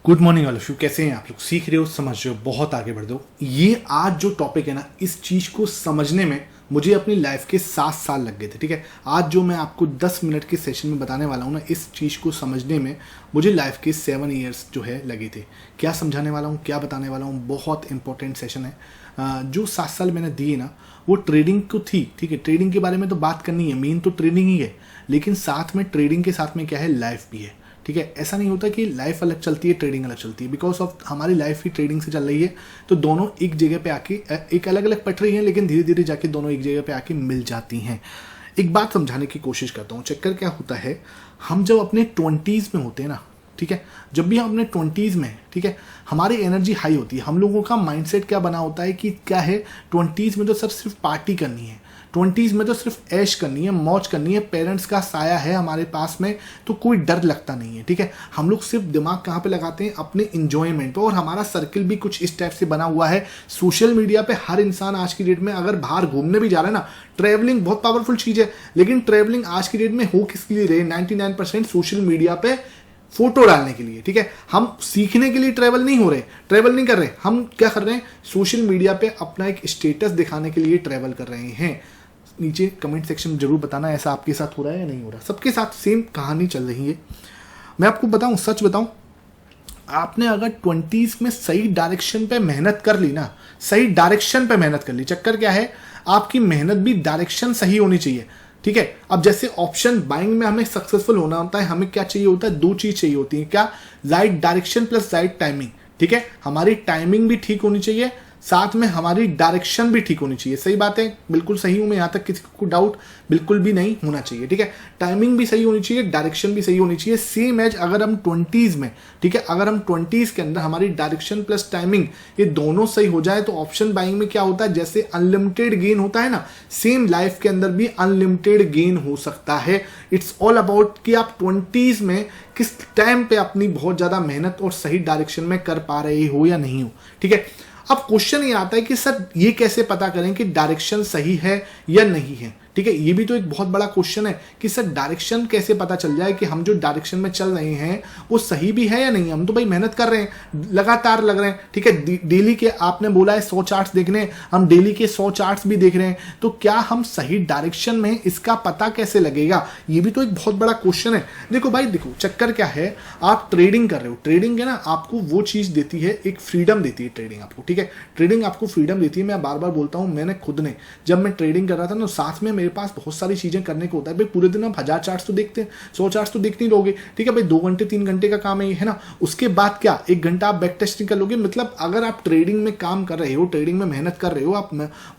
Good morning all of you. कैसे हैं आप लोग? सीख रहे हो, समझ रहे हो, बहुत आगे बढ़ दो। ये आज जो टॉपिक है ना, इस चीज को समझने में मुझे अपनी लाइफ के 7 साल लग गए थे। ठीक है, आज जो मैं आपको 10 मिनट के सेशन में बताने वाला हूँ ना, इस चीज को समझने में मुझे लाइफ के 7 ईयर्स जो है लगे थे। क्या समझाने वाला हूँ, क्या बताने वाला हूँ, बहुत इंपॉर्टेंट सेशन है। जो 7 साल मैंने दिए ना, वो ट्रेडिंग को थी। ठीक है, ट्रेडिंग के बारे में तो बात करनी है, मेन तो ट्रेडिंग ही है, लेकिन साथ में ट्रेडिंग के साथ में क्या है, लाइफ भी है। ठीक है, ऐसा नहीं होता कि लाइफ अलग चलती है, ट्रेडिंग अलग चलती है। बिकॉज ऑफ हमारी लाइफ ही ट्रेडिंग से चल रही है, तो दोनों एक जगह पे आके एक अलग अलग पट रही हैं, लेकिन धीरे धीरे जाके दोनों एक जगह पे आके मिल जाती हैं। एक बात समझाने की कोशिश करता हूँ। चक्कर क्या होता है, हम जब अपने 20s में होते हैं ना, ठीक है, जब भी हम अपने 20s में, ठीक है, हमारी एनर्जी हाई होती है। हम लोगों का माइंडसेट क्या बना होता है कि क्या है, 20s में तो सिर्फ पार्टी करनी है, 20s में तो सिर्फ ऐश करनी है, मौज करनी है, पेरेंट्स का साया है हमारे पास में, तो कोई डर लगता नहीं है। ठीक है, हम लोग सिर्फ दिमाग कहाँ पे लगाते हैं, अपने इंजॉयमेंट पे। और हमारा सर्किल भी कुछ इस टाइप से बना हुआ है। सोशल मीडिया पे हर इंसान आज की डेट में अगर बाहर घूमने भी जा रहा है ना, ट्रैवलिंग बहुत पावरफुल चीज़ है, लेकिन ट्रैवलिंग आज की डेट में हो किसके लिए रही? 99% सोशल मीडिया पे फोटो डालने के लिए। ठीक है, हम सीखने के लिए ट्रैवल नहीं हो रहे, ट्रैवल नहीं कर रहे। हम क्या कर रहे हैं, सोशल मीडिया पे अपना एक स्टेटस दिखाने के लिए ट्रैवल कर रहे हैं। नीचे कमेंट सेक्शन में जरूर बताना ऐसा आपके साथ हो रहा है या नहीं हो रहा। सबके साथ सेम कहानी चल रही है। मैं आपको बताऊं, सच बताऊं, आपने अगर 20s में सही डायरेक्शन पे मेहनत कर ली ना, सही डायरेक्शन पे मेहनत कर ली, चक्कर क्या है, आपकी मेहनत भी डायरेक्शन सही होनी चाहिए। ठीक है, अब जैसे ऑप्शन बाइंग में हमें सक्सेसफुल होना होता है, हमें क्या चाहिए होता है, 2 चीज चाहिए होती है। क्या? Right direction plus right timing. ठीक है, हमारी टाइमिंग भी ठीक होनी चाहिए, साथ में हमारी डायरेक्शन भी ठीक होनी चाहिए। सही बात है, बिल्कुल सही हूं मैं, यहां तक किसी को डाउट बिल्कुल भी नहीं होना चाहिए। ठीक है, टाइमिंग भी सही होनी चाहिए, डायरेक्शन भी सही होनी चाहिए। सेम एज अगर हम 20s में, ठीक है, अगर हम 20s के अंदर हमारी डायरेक्शन प्लस टाइमिंग ये दोनों सही हो जाए, तो ऑप्शन बाइंग में क्या होता है, जैसे अनलिमिटेड गेन होता है ना, सेम लाइफ के अंदर भी अनलिमिटेड गेन हो सकता है। इट्स ऑल अबाउट कि आप 20s में किस टाइम पे अपनी बहुत ज्यादा मेहनत और सही डायरेक्शन में कर पा रहे हो या नहीं हो। ठीक है, अब क्वेश्चन ये आता है कि सर ये कैसे पता करें कि डायरेक्शन सही है या नहीं है। ठीक है, ये भी तो एक बहुत बड़ा क्वेश्चन है कि सर डायरेक्शन कैसे पता चल जाए कि हम जो डायरेक्शन में चल रहे हैं वो सही भी है या नहीं। हम तो भाई मेहनत कर रहे हैं, लगातार लग रहे हैं। ठीक है, डेली के आपने बोला है 100 चार्ट्स देखने, हम डेली के 100 चार्ट्स भी देख रहे हैं, तो क्या हम सही डायरेक्शन में, इसका पता कैसे लगेगा? ये भी तो एक बहुत बड़ा क्वेश्चन है। देखो भाई, देखो चक्कर क्या है, आप ट्रेडिंग कर रहे हो, ट्रेडिंग है ना, आपको वो चीज देती है, एक फ्रीडम देती है ट्रेडिंग आपको। ठीक है, ट्रेडिंग आपको फ्रीडम देती है। मैं बार बार बोलता हूं, मैंने खुद ने जब मैं ट्रेडिंग कर रहा था ना, साथ में मेरे पास बहुत सारी चीजें करने को होता है। भाई पूरे दिन आप 1000 चार्ट्स तो देखते हैं, 100 चार्ट्स तो देख नहीं लोगे। ठीक है भाई, 2 घंटे 3 घंटे का काम है ना। उसके बाद क्या, 1 घंटा आप बैक टेस्टिंग कर लोगे। मतलब अगर आप ट्रेडिंग में काम कर रहे हो, ट्रेडिंग में मेहनत कर रहे हो, आप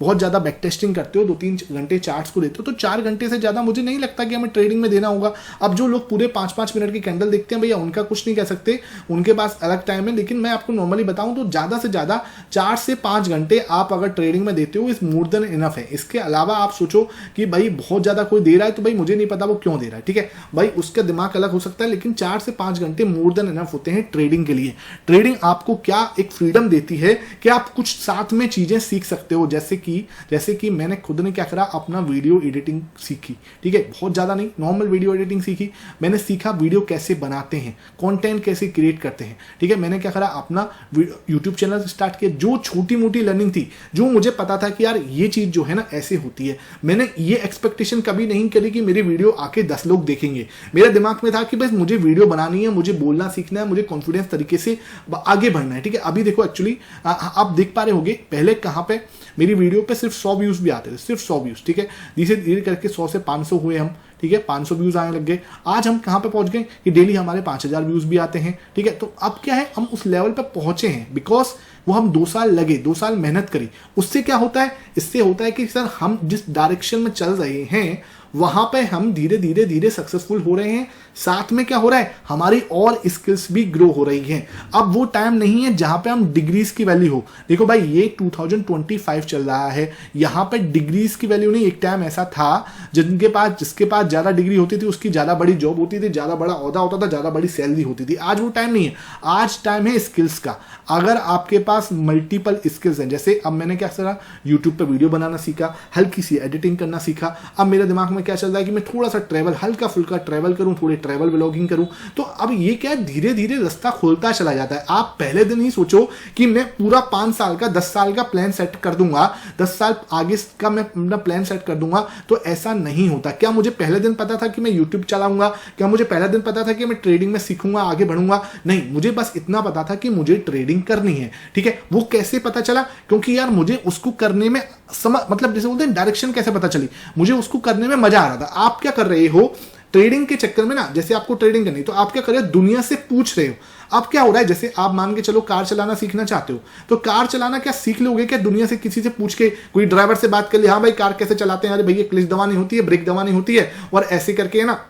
बहुत ज्यादा बैक टेस्टिंग करते हो, 2-3 घंटे चार्ट्स को देते हो, तो 4 घंटे से ज्यादा मुझे नहीं लगता कि हमें ट्रेडिंग में देना होगा। अब जो लोग पूरे 5-5 मिनट की कैंडल देखते हैं, भैया उनका कुछ नहीं कह सकते, उनके पास अलग टाइम है। लेकिन मैं आपको नॉर्मली बताऊं तो ज्यादा से ज्यादा 4 से 5 घंटे आप अगर ट्रेडिंग में देते हो, इस मोर देन इनफ है। इसके अलावा आप सोचो कि भाई बहुत ज्यादा कोई दे रहा है, तो भाई मुझे नहीं पता वो क्यों दे रहा है। ठीक है भाई, उसका दिमाग अलग हो सकता है, लेकिन 4 से 5 घंटे मोर देन इनफ होते हैं ट्रेडिंग के लिए। ट्रेडिंग आपको क्या एक फ्रीडम देती है कि आप कुछ साथ में चीजें सीख सकते हो। जैसे कि मैंने खुद ने क्या करा, अपना वीडियो एडिटिंग सीखी। ठीक है, बहुत ज्यादा नहीं, नॉर्मल वीडियो एडिटिंग सीखी। मैंने सीखा वीडियो कैसे बनाते हैं, कंटेंट कैसे क्रिएट करते हैं। ठीक है, मैंने क्या करा, अपना यूट्यूब चैनल स्टार्ट किया। जो छोटी मोटी लर्निंग थी, जो मुझे पता था कि यार ये चीज जो है ना ऐसे होती है, मैंने ये एक्सपेक्टेशन कभी नहीं करी कि मेरी वीडियो आके 10 लोग देखेंगे। मेरे दिमाग में था कि बस मुझे वीडियो बनानी है, मुझे बोलना सीखना है, मुझे कॉन्फिडेंस तरीके से आगे बढ़ना है। ठीक है, अभी देखो एक्चुअली आप देख पा रहे होगे, पहले कहां पे मेरी वीडियो पे सिर्फ 100 व्यूज भी आते थे, सिर्फ 100 व्यूज। ठीक है, धीरे धीरे करके 100 से 500 हुए हम। ठीक है, 500 व्यूज आने लग गए। आज हम कहां पे पहुंच गए कि डेली हमारे 5000 व्यूज भी आते हैं। ठीक है, तो अब क्या है, हम उस लेवल पे पहुंचे हैं बिकॉज वो हम 2 साल लगे, 2 साल मेहनत करी। उससे क्या होता है, इससे होता है कि सर हम जिस डायरेक्शन में चल रहे हैं वहां पे हम धीरे धीरे सक्सेसफुल हो रहे हैं। साथ में क्या हो रहा है, हमारी और स्किल्स भी ग्रो हो रही हैं। अब वो टाइम नहीं है जहां पे हम डिग्रीज की वैल्यू हो। देखो भाई, ये 2025 चल रहा है, यहां पे डिग्रीज की वैल्यू नहीं। एक टाइम ऐसा था जिसके पास ज्यादा डिग्री होती थी, उसकी ज्यादा बड़ी जॉब होती थी, ज्यादा बड़ा ओहदा होता था, ज्यादा बड़ी सैलरी होती थी। आज वो टाइम नहीं है, आज टाइम है स्किल्स का। अगर आपके पास मल्टीपल स्किल्स हैं, जैसे अब मैंने क्या करा, यूट्यूब पे वीडियो बनाना सीखा, हल्की सी एडिटिंग करना सीखा। अब मेरे दिमाग में क्या चल रहा है कि मैं थोड़ा सा ट्रैवल, हल्का फुल्का ट्रैवल करूं, थोड़ी ट्रैवल ब्लॉगिंग करूं। तो अब ये क्या है, धीरे धीरे रास्ता खोलता चला जाता है। आप पहले दिन ही सोचो कि मैं पूरा 5 साल का 10 साल का प्लान सेट कर दूंगा, 10 साल आगे का मैं अपना प्लान सेट कर दूंगा, तो ऐसा नहीं होता। क्या मुझे पहले दिन पता था कि मैं यूट्यूब चलाऊंगा? क्या मुझे पहले दिन पता था कि मैं ट्रेडिंग में सीखूंगा, आगे बढ़ूंगा? नहीं, मुझे बस इतना पता था कि मुझे ट्रेडिंग करनी है। ठीक है, वो कैसे पता चला? क्योंकि यार मुझे उसको करने में मतलब जैसे बोलते हैं डायरेक्शन कैसे पता चली, मुझे उसको करने में मजा आ रहा था। आप क्या कर रहे हो ट्रेडिंग के चक्कर में ना, जैसे आपको ट्रेडिंग करनी, तो आप क्या कर रहे हो, दुनिया से पूछ रहे हो। अब क्या हो रहा है, जैसे आप मान के चलो कार चलाना सीखना चाहते हो, तो कार चलाना क्या सीख लोगे क्या दुनिया से किसी से पूछ के? कोई ड्राइवर से बात कर ली, हाँ भाई कार कैसे चलाते हैं, अरे भैया क्लच दबानी होती है, ब्रेक दबानी होती है, और ऐसे करके है ना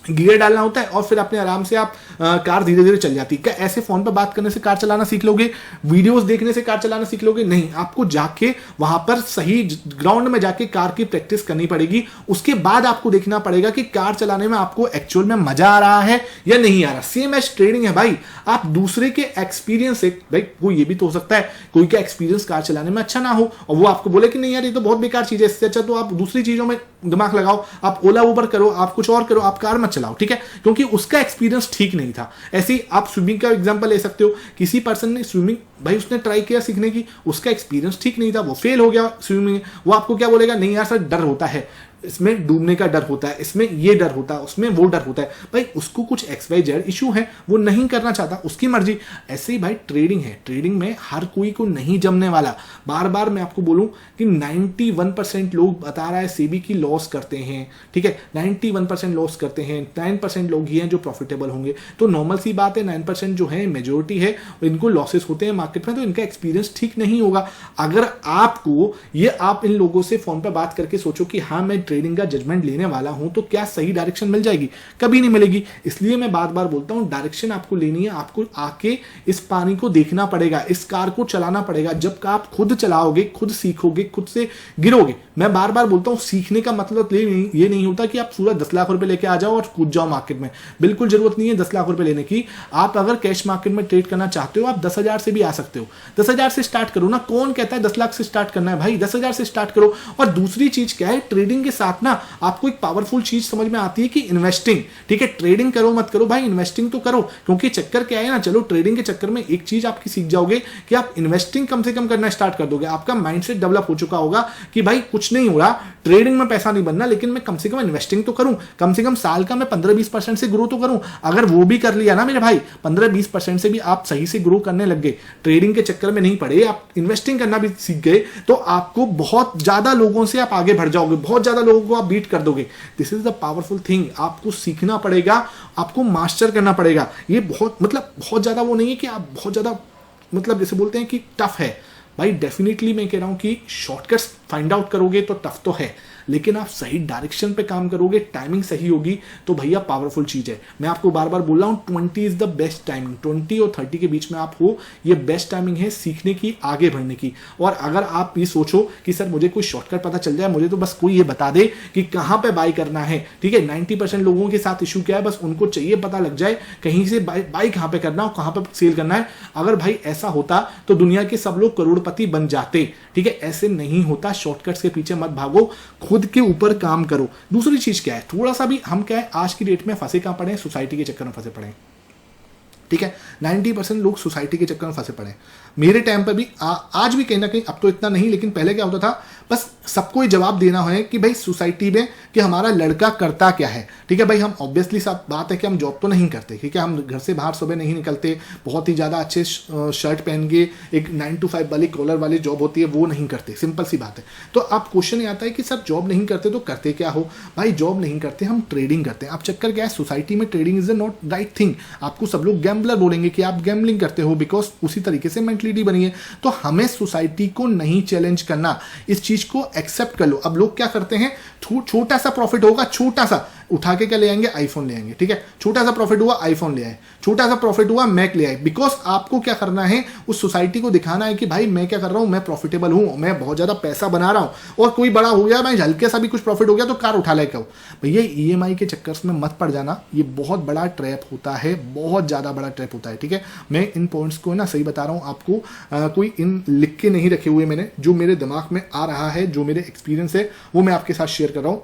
गियर डालना होता है, और फिर अपने आराम से आप कार धीरे धीरे चल जाती है। क्या ऐसे फोन पर बात करने से कार चलाना सीख लोगे? वीडियोस देखने से कार चलाना सीख लोगे? नहीं, आपको जाके वहां पर सही ग्राउंड में जाके कार की प्रैक्टिस करनी पड़ेगी। उसके बाद आपको देखना पड़ेगा कि कार चलाने में आपको एक्चुअल में मजा आ रहा है या नहीं आ रहा। सेम एज ट्रेडिंग है भाई, आप दूसरे के एक्सपीरियंस से, भाई वो ये भी तो हो सकता है कोई का एक्सपीरियंस कार चलाने में अच्छा ना हो और वो आपको बोले कि नहीं यार ये तो बहुत बेकार चीज है, इससे अच्छा तो आप दूसरी चीजों में दिमाग लगाओ, आप ओला उबर करो, आप कुछ और करो, आप कार मत चलाओ। ठीक है, क्योंकि उसका एक्सपीरियंस ठीक नहीं था। ऐसे ही आप स्विमिंग का एग्जांपल ले सकते हो। किसी पर्सन ने स्विमिंग, भाई उसने ट्राई किया सीखने की, उसका एक्सपीरियंस ठीक नहीं था, वो फेल हो गया स्विमिंग। वो आपको क्या बोलेगा, नहीं यार सर डर होता है, इसमें डूबने का डर होता है, इसमें ये डर होता है, उसमें वो डर होता है। भाई उसको कुछ XYZ इशू है, वो नहीं करना चाहता, उसकी मर्जी। ऐसे ही भाई ट्रेडिंग है, ट्रेडिंग में हर कोई को नहीं जमने वाला। बार बार मैं आपको बोलूं कि 91% लोग बता रहा है सेबी की लॉस करते हैं। ठीक है, 91% लॉस करते हैं, 9% लोग ही हैं जो प्रॉफिटेबल होंगे। तो नॉर्मल सी बात है, 9% जो है मेजोरिटी है, इनको लॉसेस होते हैं मार्केट में, तो इनका एक्सपीरियंस ठीक नहीं होगा। अगर आपको ये, आप इन लोगों से फोन पर बात करके सोचो कि हाँ मैं ट्रेडिंग का जजमेंट लेने वाला हूं, तो क्या सही डायरेक्शन मिल जाएगी? कभी नहीं मिलेगी। इसलिए मैं बार बार बोलता हूं, डायरेक्शन आपको लेनी है, आपको आके इस पानी को देखना पड़ेगा, इस कार को चलाना पड़ेगा। जब आप खुद चलाओगे, खुद सीखोगे, खुद से गिरोगे। मैं बार बार बोलता हूं, सीखने का मतलब ये नहीं होता कि आप पूरा 10 लाख रुपए लेके आ जाओ और कूद जाओ मार्केट में। बिल्कुल जरूरत नहीं है 10 लाख रुपए लेने की। आप अगर कैश मार्केट में ट्रेड करना चाहते हो, आप 10,000 से भी आ सकते हो। 10,000 से स्टार्ट करो ना। कौन कहता है 10 लाख से स्टार्ट करना है? भाई 10,000 से स्टार्ट करो। और दूसरी चीज क्या है, ट्रेडिंग के साथ ना आपको एक पावरफुल चीज समझ में आती है कि इन्वेस्टिंग। ठीक है, ट्रेडिंग करो मत करो भाई, इन्वेस्टिंग तो करो। क्योंकि चक्कर क्या है ना, चलो ट्रेडिंग के चक्कर में एक चीज आपकी सीख जाओगे कि आप इन्वेस्टिंग कम से कम करना स्टार्ट कर दोगे। आपका माइंडसेट डेवलप हो चुका होगा कि भाई कुछ नहीं हो रहा, ट्रेडिंग में पैसा नहीं बनना, लेकिन मैं कम से कम इन्वेस्टिंग तो करूं, कम से कम साल का मैं 15-20% से ग्रो तो करूं। अगर वो भी कर लिया ना मेरे भाई, 15-20% से भी आप सही से ग्रो करने लग गए, ट्रेडिंग के चक्कर में नहीं पड़े, आप इन्वेस्टिंग करना भी सीख गए, तो आपको बहुत ज्यादा लोगों से आप आगे बढ़ जाओगे, बहुत ज्यादा लोगों को आप बीट कर दोगे। This is the powerful thing. आपको सीखना पड़ेगा, आपको मास्टर करना पड़ेगा। ये बहुत ज्यादा वो नहीं है कि आप बहुत ज्यादा जैसे बोलते हैं कि टफ है। भाई डेफिनेटली मैं कह रहा हूं कि शॉर्टकट्स फाइंड आउट करोगे तो टफ तो है, लेकिन आप सही डायरेक्शन पे काम करोगे, टाइमिंग सही होगी, तो भैया पावरफुल चीज है। मैं आपको बार बार बोल रहा हूं 20 इज द बेस्ट टाइमिंग। 20 और 30 के बीच में आप हो, ये बेस्ट टाइमिंग है सीखने की, आगे बढ़ने की। और अगर आप ये सोचो कि सर मुझे कोई शॉर्टकट पता चल जाए, मुझे तो बस कोई ये बता दे कि कहां पे बाई करना है। ठीक है, 90% लोगों के साथ इशू क्या है, बस उनको चाहिए पता लग जाए कहीं से बाई कहां पे करना हो, कहां पे सेल करना है। अगर भाई ऐसा होता तो दुनिया के सब लोग करोड़पति बन जाते। ठीक है, ऐसे नहीं होता। शॉर्टकट्स के पीछे मत भागो, खुद के ऊपर काम करो। दूसरी चीज क्या है, थोड़ा सा भी हम क्या है आज की डेट में फंसे कहां पड़े हैं, सोसाइटी के चक्कर में फंसे पड़े हैं। ठीक है, 90% लोग सोसाइटी के चक्कर में फंसे पड़े हैं। मेरे टाइम पर भी आज भी कहीं ना कहीं, अब तो इतना नहीं, लेकिन पहले क्या होता था, बस सबको ये जवाब देना है कि भाई सोसाइटी में कि हमारा लड़का करता क्या है। ठीक है भाई, हम ऑब्वियसली सब बात है कि हम जॉब तो नहीं करते। ठीक है, हम घर से बाहर सुबह नहीं निकलते, बहुत ही ज़्यादा अच्छे शर्ट पहन के एक 9 to 5 वाली कॉलर वाली जॉब होती है वो नहीं करते, सिंपल सी बात है। तो अब क्वेश्चन ये आता है कि सर जॉब नहीं करते तो करते क्या हो? भाई जॉब नहीं करते, हम ट्रेडिंग करते हैं। अब चक्कर क्या है, सोसाइटी में trading is not right thing. आपको सब लोग गैम्बलर बोलेंगे कि आप गैम्बलिंग करते हो, बिकॉज उसी तरीके से मेंटलिटी बनी है। तो हमें सोसाइटी को नहीं चैलेंज करना, इस चीज को एक्सेप्ट कर लो। अब लोग क्या करते हैं, छोटा सा प्रॉफिट होगा, छोटा सा उठा के क्या ले आएंगे, आईफोन ले आएंगे। ठीक है, छोटा सा प्रॉफिट हुआ आईफोन ले आए, छोटा सा प्रॉफिट हुआ मैक ले आए। बिकॉज आपको क्या करना है, उस सोसाइटी को दिखाना है कि भाई मैं क्या कर रहा हूं, मैं प्रॉफिटेबल हूं, मैं बहुत ज्यादा पैसा बना रहा हूं। और कोई बड़ा हो गया, मैं हल्के सा भी कुछ प्रॉफिट हो गया तो कार उठा लेगा। भैया EMI के चक्कर में मत पड़ जाना, ये बहुत बड़ा ट्रैप होता है, बहुत ज्यादा बड़ा ट्रैप होता है। ठीक है, मैं इन पॉइंट्स को ना सही बता रहा हूं आपको, कोई इन लिख के नहीं रखे हुए मैंने, जो मेरे दिमाग में आ रहा है, जो मेरे एक्सपीरियंस है वो मैं आपके साथ शेयर कर रहा हूं।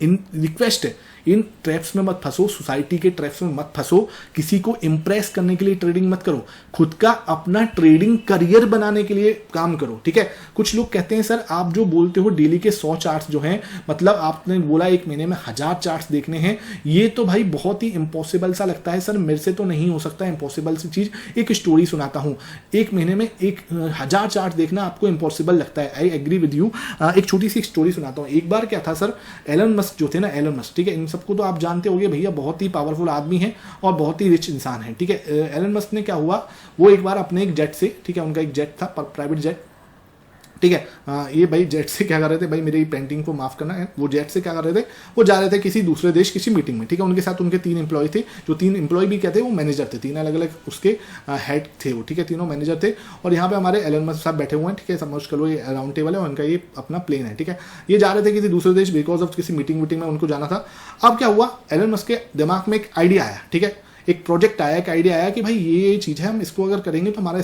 इन रिक्वेस्ट है, इन ट्रैप्स में मत फंसो, सोसाइटी के ट्रैप्स में मत फंसो, किसी को इंप्रेस करने के लिए ट्रेडिंग मत करो, खुद का अपना ट्रेडिंग करियर बनाने के लिए काम करो, ठीक है। कुछ लोग कहते हैं सर आप जो बोलते हो डेली के 100 चार्ट्स जो हैं, मतलब आपने बोला एक महीने में 1000 चार्ट्स देखने हैं, ये तो भाई बहुत ही इम्पॉसिबल सा लगता है सर, मेरे से तो नहीं हो सकता इम्पॉसिबल सी चीज। एक स्टोरी सुनाता हूं, एक महीने में 1000 चार्ट देखना आपको इम्पॉसिबल लगता है, आई एग्री विद यू। एक छोटी सी स्टोरी सुनाता हूं। एक बार क्या था सर, एलन मस्क जो थे ना, एलन मस्क, ठीक है, इन सबको तो आप जानते होंगे भैया, बहुत ही पावरफुल आदमी है और बहुत ही रिच इंसान है, ठीक है। एलन मस्क ने क्या हुआ, वो एक बार अपने एक जेट से, ठीक है, उनका एक जेट था प्राइवेट जेट, ठीक है, ये भाई जेट से क्या कर रहे थे, भाई मेरी पेंटिंग को माफ करना है, वो जेट से क्या कर रहे थे, वो जा रहे थे किसी दूसरे देश किसी मीटिंग में, ठीक है। उनके साथ उनके 3 एम्प्लॉय थे, जो 3 एम्प्लॉय भी क्या थे, वो मैनेजर थे, 3 अलग अलग उसके हेड थे वो, ठीक है, तीनों मैनेजर थे। और यहाँ पे हमारे एलन मस्क साहब बैठे हुए हैं, ठीक है, समझ कर लो ये राउंड टेबल है, उनका ये अपना प्लेन है, ठीक है। ये जा रहे थे किसी दूसरे देश, बिकॉज ऑफ किसी मीटिंग में उनको जाना था। अब क्या हुआ, एलन मस्क के दिमाग में एक आइडिया आया, ठीक है, एक प्रोजेक्ट आया, एक आइडिया आया कि भाई ये चीज़ है, हम इसको अगर करेंगे तो हमारा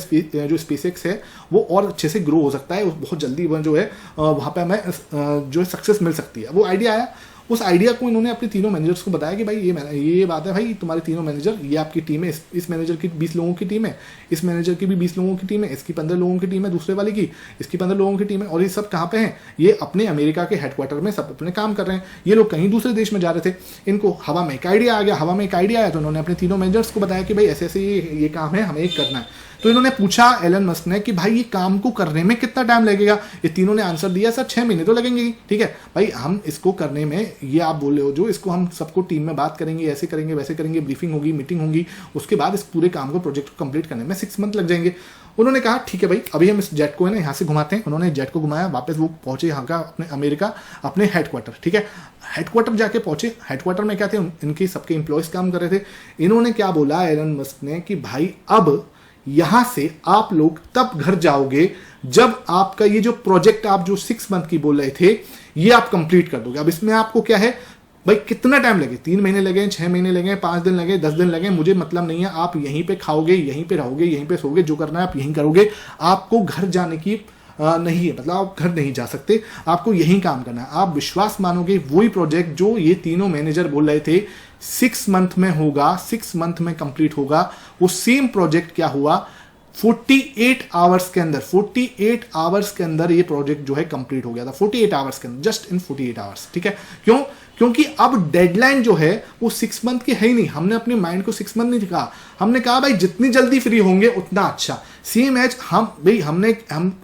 जो स्पेसएक्स है वो और अच्छे से ग्रो हो सकता है, बहुत जल्दी जो है वहाँ पे हमें जो है सक्सेस मिल सकती है। वो आइडिया आया, उस आइडिया को इन्होंने अपने तीनों मैनेजर्स को बताया कि भाई ये बात है भाई, तुम्हारे तीनों मैनेजर, ये आपकी टीम है, इस मैनेजर की 20 लोगों की टीम है, इस मैनेजर की भी 20 लोगों की टीम है, इसकी 15 लोगों की टीम है, दूसरे वाले की, इसकी 15 लोगों की टीम है, और ये सब कहाँ पे हैं, ये अपने अमेरिका के हेडक्वार्टर में सब अपने काम कर रहे हैं। ये लोग कहीं दूसरे देश में जा रहे थे, इनको हवा में एक आइडिया आ गया, हवा में एक आइडिया आया तो उन्होंने अपने तीनों मैनेजर्स को बताया कि भाई ऐसे ऐसे ये काम है, हमें एक करना है। तो इन्होंने पूछा एलन मस्क ने कि भाई ये काम को करने में कितना टाइम लगेगा। ये तीनों ने आंसर दिया सर 6 महीने तो लगेंगे ही, ठीक है भाई, हम इसको करने में, ये आप बोल रहे हो जो, इसको हम सबको टीम में बात करेंगे, ऐसे करेंगे वैसे करेंगे, ब्रीफिंग होगी, मीटिंग होगी, उसके बाद इस पूरे काम को, प्रोजेक्ट को कंप्लीट करने में 6 मंथ लग जाएंगे। उन्होंने कहा ठीक है भाई, अभी हम इस जेट को है ना यहाँ से घुमाते हैं। उन्होंने जेट को घुमाया, वापस वो पहुंचे यहाँ का अपने अमेरिका, अपने हेडक्वार्टर, ठीक है। हेडक्वार्टर जाके पहुंचे, हेडक्वार्टर में क्या थे, इनके सबके एम्प्लॉयज काम कर रहे थे। इन्होंने क्या बोला एलन मस्क ने कि भाई अब यहां से आप लोग तब घर जाओगे जब आपका ये जो प्रोजेक्ट आप जो 6 मंथ की बोल रहे थे, ये आप कंप्लीट कर दोगे। अब इसमें आपको क्या है भाई, कितना टाइम लगे, 3 महीने लगे, 6 महीने लगे, 5 दिन लगे, 10 दिन लगे, मुझे मतलब नहीं है। आप यहीं पे खाओगे, यहीं पे रहोगे, यहीं पे सोओगे, जो करना है आप यहीं करोगे। आपको घर जाने की नहीं है, मतलब आप घर नहीं जा सकते, आपको यहीं काम करना है। आप विश्वास मानोगे, वही प्रोजेक्ट जो ये तीनों मैनेजर बोल रहे थे 6 मंथ में होगा, 6 मंथ में कंप्लीट होगा, वो सेम प्रोजेक्ट क्या हुआ 48 आवर्स के अंदर, 48 आवर्स के अंदर ये प्रोजेक्ट जो है कंप्लीट हो गया था। 48 आवर्स के अंदर, जस्ट इन 48 आवर्स, ठीक है। क्यों? क्योंकि अब डेडलाइन जो है वो 6 मंथ की है ही नहीं। हमने अपने माइंड को 6 मंथ नहीं कहा, हमने कहा भाई जितनी जल्दी फ्री होंगे उतना अच्छा। सेम एज हम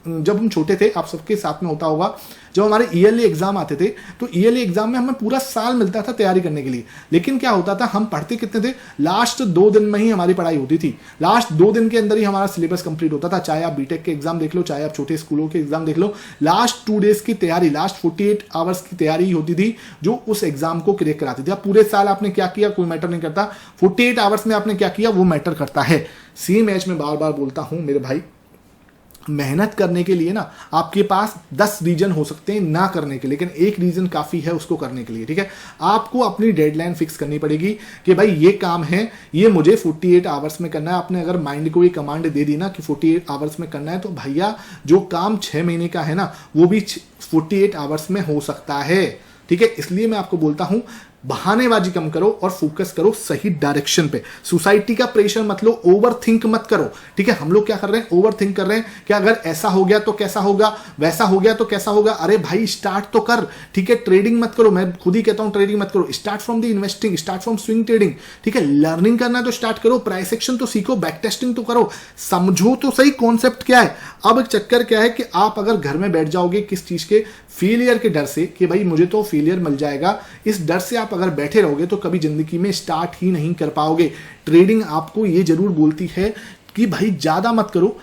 जब हम छोटे थे, आप सबके साथ में होता होगा, जब हमारे ईयरली एग्जाम आते थे तो ईयरली एग्जाम में हमें पूरा साल मिलता था तैयारी करने के लिए। लेकिन क्या होता था, हम पढ़ते कितने थे, लास्ट 2 दिन में ही हमारी पढ़ाई होती थी, लास्ट 2 दिन के अंदर ही हमारा सिलेबस कंप्लीट होता था। चाहे आप बीटेक के एग्जाम देख लो, चाहे आप छोटे स्कूलों के एग्जाम देख लो, लास्ट 2 डेज की तैयारी, लास्ट 48 आवर्स की तैयारी होती थी जो उस एग्जाम को क्रैक कराती थी। अब पूरे साल आपने क्या किया कोई मैटर नहीं करता, 48 आवर्स में आपने क्या किया वो मैटर करता है। सेम एज में बार बार बोलता हूं मेरे भाई, मेहनत करने के लिए ना आपके पास 10 रीजन हो सकते हैं ना करने के, लेकिन एक रीजन काफी है उसको करने के लिए, ठीक है। आपको अपनी डेडलाइन फिक्स करनी पड़ेगी कि भाई ये काम है, ये मुझे 48 आवर्स में करना है। आपने अगर माइंड को ये कमांड दे दी ना कि 48 आवर्स में करना है, तो भैया जो काम 6 महीने का है ना, वो भी 48 आवर्स में हो सकता है, ठीक है। इसलिए मैं आपको बोलता हूं बहानेबाजी कम करो और फोकस करो सही डायरेक्शन पे। सोसाइटी का प्रेशर मत लो, ओवर थिंक मत करो, ठीक है। हम लोग क्या कर रहे हैं, ओवर थिंक कर रहे हैं कि अगर ऐसा हो गया तो कैसा होगा, वैसा हो गया तो कैसा होगा। अरे भाई स्टार्ट तो कर, ठीक है। ट्रेडिंग मत करो, मैं खुद ही कहता हूं ट्रेडिंग मत करो। Start from the investing, start from swing trading, ठीक है। लर्निंग करना है तो स्टार्ट करो, प्राइस एक्शन तो सीखो, बैक टेस्टिंग तो करो, समझो तो सही कॉन्सेप्ट क्या है। अब चक्कर क्या है कि आप अगर घर में बैठ जाओगे किस चीज के, फेलियर के डर से कि भाई मुझे तो फेलियर मिल जाएगा, इस डर से आप अगर बैठे रहोगे तो कभी जिंदगी में स्टार्ट ही नहीं कर पाओगे। ट्रेडिंग आपको ये जरूर बोलती है कि भाई ज्यादा मत करो।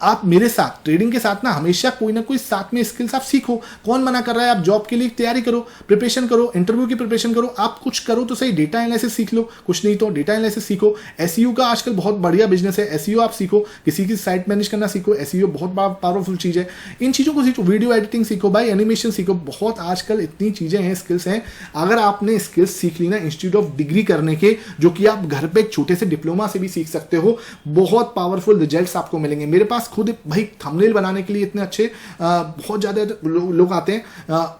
आप मेरे साथ ट्रेडिंग के साथ ना हमेशा कोई ना कोई साथ में स्किल्स आप सीखो। कौन मना कर रहा है, आप जॉब के लिए तैयारी करो, प्रिपरेशन करो, इंटरव्यू की प्रिपरेशन करो, आप कुछ करो तो सही। डेटा एनालिसिस सीख लो, कुछ नहीं तो डेटा एनालिसिस सीखो। एसईओ का आजकल बहुत बढ़िया बिजनेस है, एसईओ आप सीखो, किसी की साइट मैनेज करना सीखो, एसईओ बहुत पावरफुल चीज है। इन चीजों को सीखो, वीडियो एडिटिंग सीखो भाई, एनिमेशन सीखो, बहुत आजकल इतनी चीजें हैं, स्किल्स हैं। अगर आपने स्किल्स सीख ली ना इंस्टीट्यूट ऑफ डिग्री करने के, जो कि आप घर पे एक छोटे से डिप्लोमा से भी सीख सकते हो, बहुत पावरफुल रिजल्ट्स आपको मिलेंगे। मेरे पास पास खुद भाई थंबनेल बनाने के लिए इतने अच्छे बहुत ज़्यादा लोग आते हैं,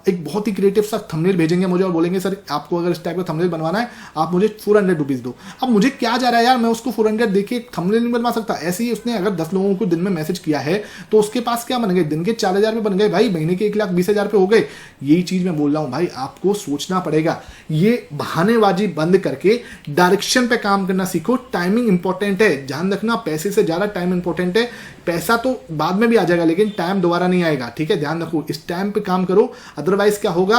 एक बहुत ही क्रिएटिव सा थंबनेल भेजेंगे मुझे और बोलेंगे सर आपको अगर इस टाइप का थंबनेल बनवाना है आप मुझे 400 रुपीज़ दो। अब मुझे क्या जा रहा है यार, मैं उसको 400 दे के थंबनेल नहीं बनवा सकता। ऐसे ही उसने अगर 10 लोगों को दिन में मैसेज किया है तो उसके पास क्या बन गए, दिन के 4000 पे बन गए भाई, महीने के 1,20,000 पे हो गए। यही चीज़ मैं बोल रहा हूँ भाई, आपको सोचना पड़ेगा। ये बहानेबाजी बंद करके डायरेक्शन पे काम करना सीखो। टाइमिंग इंपॉर्टेंट है, ध्यान रखना, पैसे से ज़्यादा टाइम इंपॉर्टेंट है। पैसा तो बाद में भी आ जाएगा लेकिन टाइम दोबारा नहीं आएगा, ठीक है, ध्यान रखो। इस टाइम पे काम करो, अदरवाइज क्या होगा,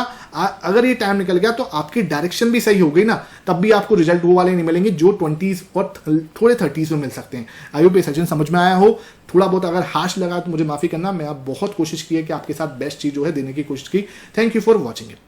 अगर ये टाइम निकल गया तो आपकी डायरेक्शन भी सही हो गई ना, तब भी आपको रिजल्ट वो वाले नहीं मिलेंगे जो 20s और थोड़े 30s में मिल सकते हैं। आई होप ये सेशन समझ में आया हो। थोड़ा बहुत अगर हार्श लगा तो मुझे माफी करना, मैं अब बहुत कोशिश की है कि आपके साथ बेस्ट चीज जो है देने की कोशिश की। Thank you for watching it.